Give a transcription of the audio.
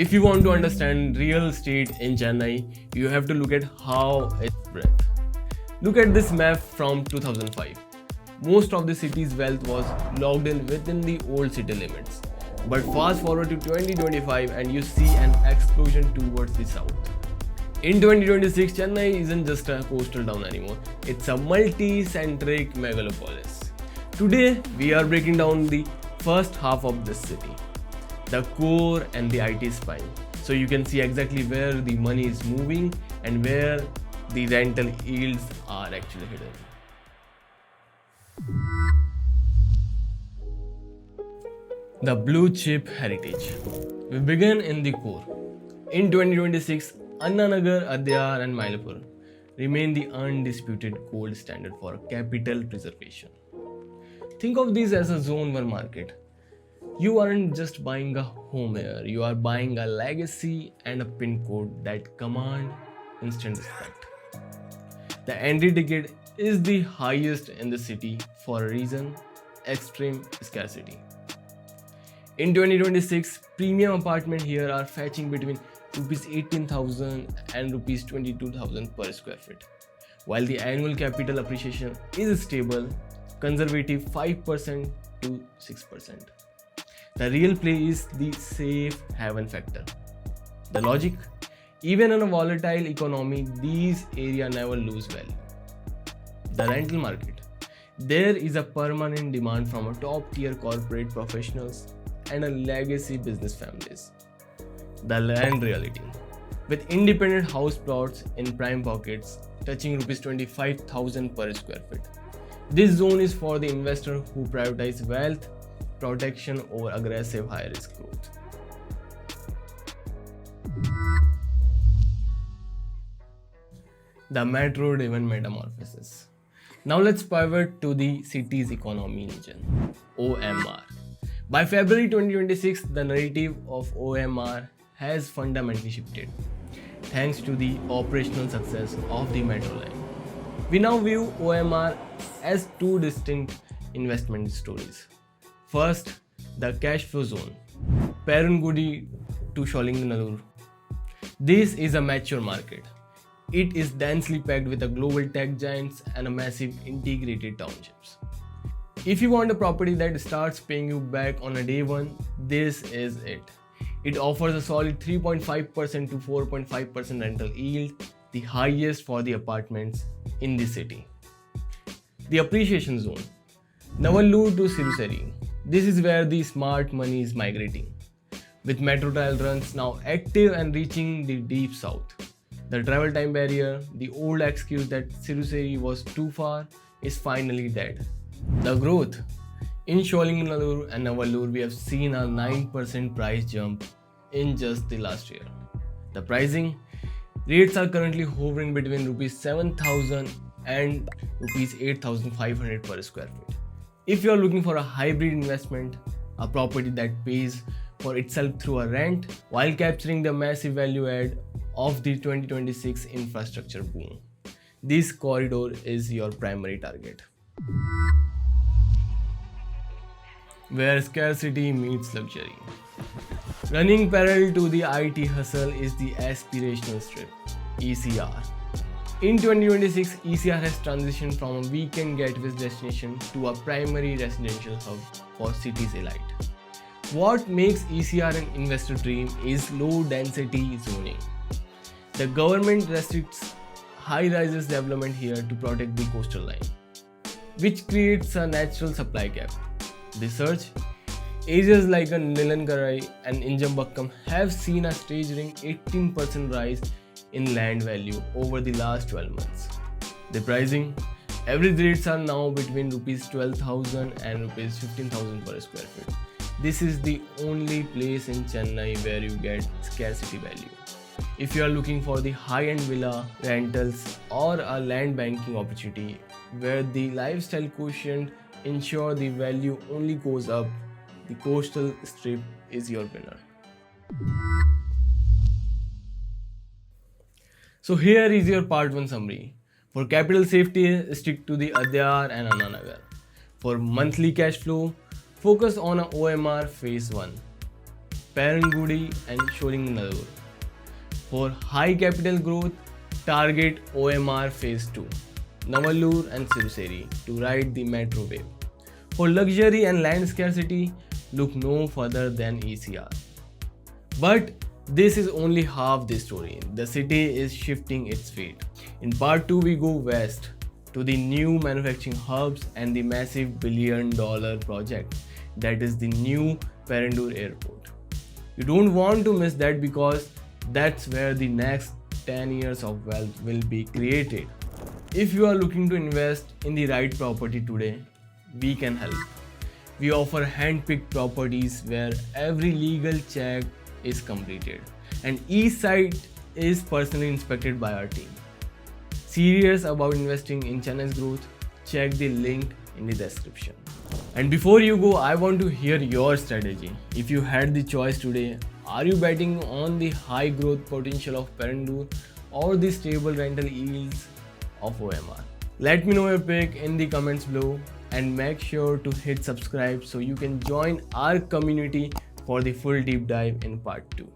If you want to understand real estate in Chennai, you have to look at how it's breadth. Look at this map from 2005. Most of the city's wealth was locked in within the old city limits. But fast forward to 2025 and you see an explosion towards the south. In 2026, Chennai isn't just a coastal town anymore, it's a multi-centric megalopolis. Today, we are breaking down the first half of this city, the core and the IT spine, so you can see exactly where the money is moving and where the rental yields are actually hidden. The blue chip heritage. We begin in the core. In 2026, Annanagar, Adyar and Mylapore remain the undisputed gold standard for capital preservation. Think of these as a zone 1 market. You aren't just buying a home here, you are buying a legacy and a pin code that command instant respect. The entry ticket is the highest in the city for a reason: extreme scarcity. In 2026, premium apartments here are fetching between Rs 18,000 and Rs 22,000 per square feet. While the annual capital appreciation is stable, conservative 5% to 6%. The real play is the safe haven factor. The logic: even in a volatile economy, these areas never lose value. The rental market. There is a permanent demand from a top-tier corporate professionals and a legacy business families. The land reality. With independent house plots in prime pockets touching Rs 25,000 per square feet. This zone is for the investor who prioritize wealth protection over aggressive high-risk growth. The metro-driven metamorphosis. Now let's pivot to the city's economy engine, OMR. By February 2026, the narrative of OMR has fundamentally shifted, thanks to the operational success of the metro line. We now view OMR as two distinct investment stories. First, the cash flow zone, Perungudi to Sholinganallur. This is a mature market. It is densely packed with a global tech giants and a massive integrated townships. If you want a property that starts paying you back on a day one, this is it. It offers a solid 3.5% to 4.5% rental yield, the highest for the apartments in the city. The appreciation zone, Navallur to Siruseri. This is where the smart money is migrating, with metro trial runs now active and reaching the deep south. The travel time barrier, the old excuse that Siruseri was too far, is finally dead. The growth. In Sholinganallur and Navallur, we have seen a 9% price jump in just the last year. The pricing. Rates are currently hovering between Rs 7,000 and Rs 8,500 per square feet. If you are looking for a hybrid investment, a property that pays for itself through a rent while capturing the massive value add of the 2026 infrastructure boom, this corridor is your primary target. Where scarcity meets luxury. Running parallel to the IT hustle is the aspirational strip, ECR. In 2026, ECR has transitioned from a weekend getaway destination to a primary residential hub for city's elite. What makes ECR an investor dream is low density zoning. The government restricts high-rises development here to protect the coastal line, which creates a natural supply gap. The surge. Areas like Nilankarai and Injambakkam have seen a staggering 18% rise in land value over the last 12 months. The pricing. Average rates are now between Rs 12,000 and Rs 15,000 per square feet. This is the only place in Chennai where you get scarcity value. If you are looking for the high-end villa rentals or a land banking opportunity where the lifestyle quotient ensure the value only goes up, the coastal strip is your winner. So here is your part 1 summary. For capital safety, stick to the Adyar and Annanagar. For monthly cash flow, focus on a OMR phase 1. Perangudi and Sholinganallur. For high capital growth, target OMR Phase 2, Navallur and Siruseri to ride the metro wave. For luxury and land scarcity, look no further than ECR. But this is only half the story. The city is shifting its fate. In part 2, we go west to the new manufacturing hubs and the massive billion-dollar project that is the new Perandur Airport. You don't want to miss that because that's where the next 10 years of wealth will be created. If you are looking to invest in the right property today, we can help. We offer hand-picked properties where every legal check is completed and each site is personally inspected by our team. Serious about investing in Chennai's growth? Check the link in the description. And before you go, I want to hear your strategy. If you had the choice today, are you betting on the high growth potential of Perandur or the stable rental yields of OMR? Let me know your pick in the comments below and make sure to hit subscribe so you can join our community for the full deep dive in part 2.